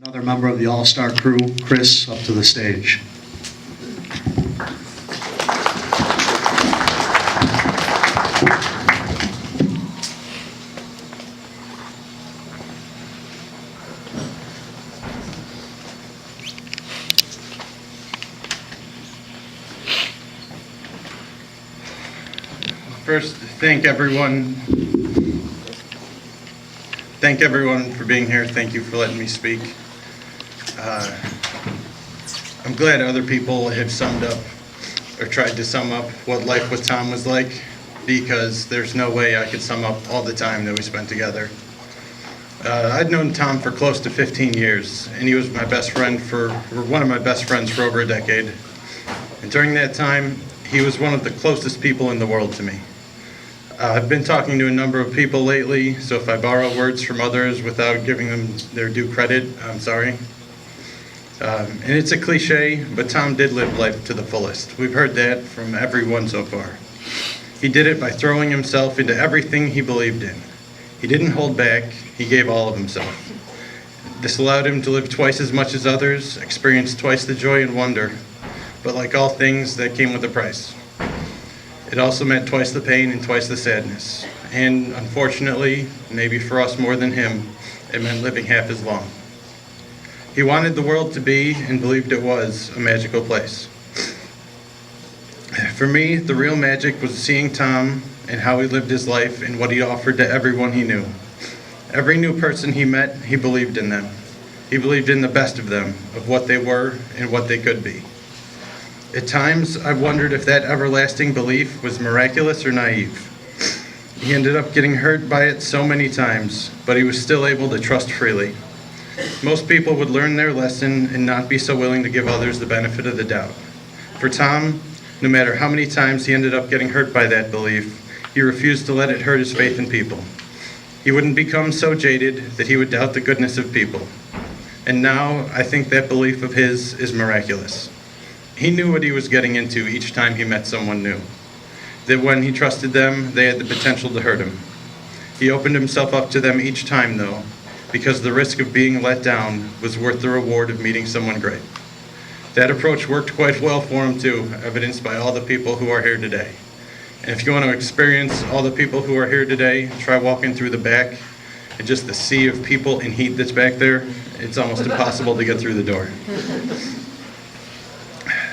Another member of the All-Star crew, Chris, up to the stage. First, thank everyone for being here. Thank you for letting me speak. I'm glad other people have summed up or tried to sum up what life with Tom was like, because there's no way I could sum up all the time that we spent together. I'd known Tom for close to 15 years, and he was my best friend one of my best friends for over a decade. And during that time, he was one of the closest people in the world to me. I've been talking to a number of people lately, so if I borrow words from others without giving them their due credit, I'm sorry. And it's a cliche, but Tom did live life to the fullest. We've heard that from everyone so far. He did it by throwing himself into everything he believed in. He didn't hold back, he gave all of himself. This allowed him to live twice as much as others, experience twice the joy and wonder, but like all things, that came with a price. It also meant twice the pain and twice the sadness. And unfortunately, maybe for us more than him, it meant living half as long. He wanted the world to be, and believed it was, a magical place. For me, the real magic was seeing Tom and how he lived his life and what he offered to everyone he knew. Every new person he met, he believed in them. He believed in the best of them, of what they were and what they could be. At times, I wondered if that everlasting belief was miraculous or naive. He ended up getting hurt by it so many times, but he was still able to trust freely. Most people would learn their lesson and not be so willing to give others the benefit of the doubt. For Tom, no matter how many times he ended up getting hurt by that belief, he refused to let it hurt his faith in people. He wouldn't become so jaded that he would doubt the goodness of people. And now, I think that belief of his is miraculous. He knew what he was getting into each time he met someone new. That when he trusted them, they had the potential to hurt him. He opened himself up to them each time, though, because the risk of being let down was worth the reward of meeting someone great. That approach worked quite well for him too, evidenced by all the people who are here today. And if you want to experience all the people who are here today, try walking through the back, and just the sea of people and heat that's back there, it's almost impossible to get through the door.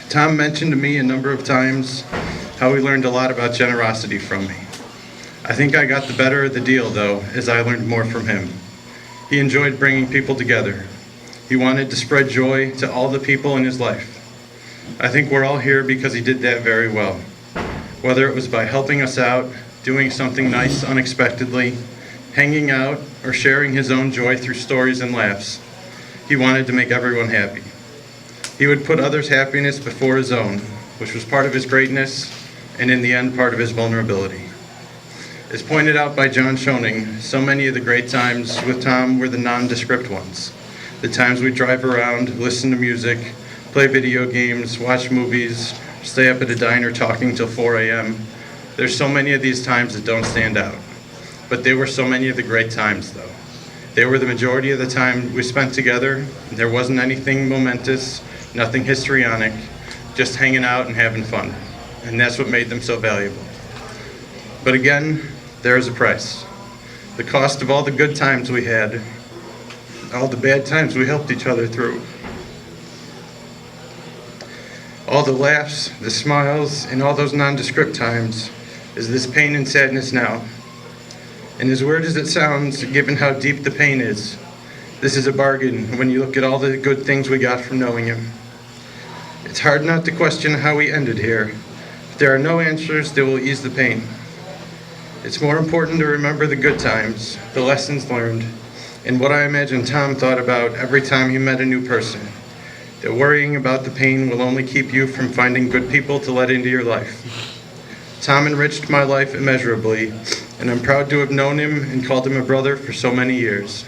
Tom mentioned to me a number of times how he learned a lot about generosity from me. I think I got the better of the deal, though, as I learned more from him. He enjoyed bringing people together. He wanted to spread joy to all the people in his life. I think we're all here because he did that very well. Whether it was by helping us out, doing something nice unexpectedly, hanging out, or sharing his own joy through stories and laughs, he wanted to make everyone happy. He would put others' happiness before his own, which was part of his greatness, and in the end, part of his vulnerability. As pointed out by John Schoening, so many of the great times with Tom were the nondescript ones. The times we drive around, listen to music, play video games, watch movies, stay up at a diner talking till 4 a.m. There's so many of these times that don't stand out. But they were so many of the great times, though. They were the majority of the time we spent together. There wasn't anything momentous, nothing histrionic, just hanging out and having fun. And that's what made them so valuable. But again, there is a price. The cost of all the good times we had, all the bad times we helped each other through. All the laughs, the smiles, and all those nondescript times is this pain and sadness now. And as weird as it sounds, given how deep the pain is, this is a bargain when you look at all the good things we got from knowing him. It's hard not to question how we ended here. If there are no answers that will ease the pain. It's more important to remember the good times, the lessons learned, and what I imagine Tom thought about every time he met a new person. That worrying about the pain will only keep you from finding good people to let into your life. Tom enriched my life immeasurably, and I'm proud to have known him and called him a brother for so many years.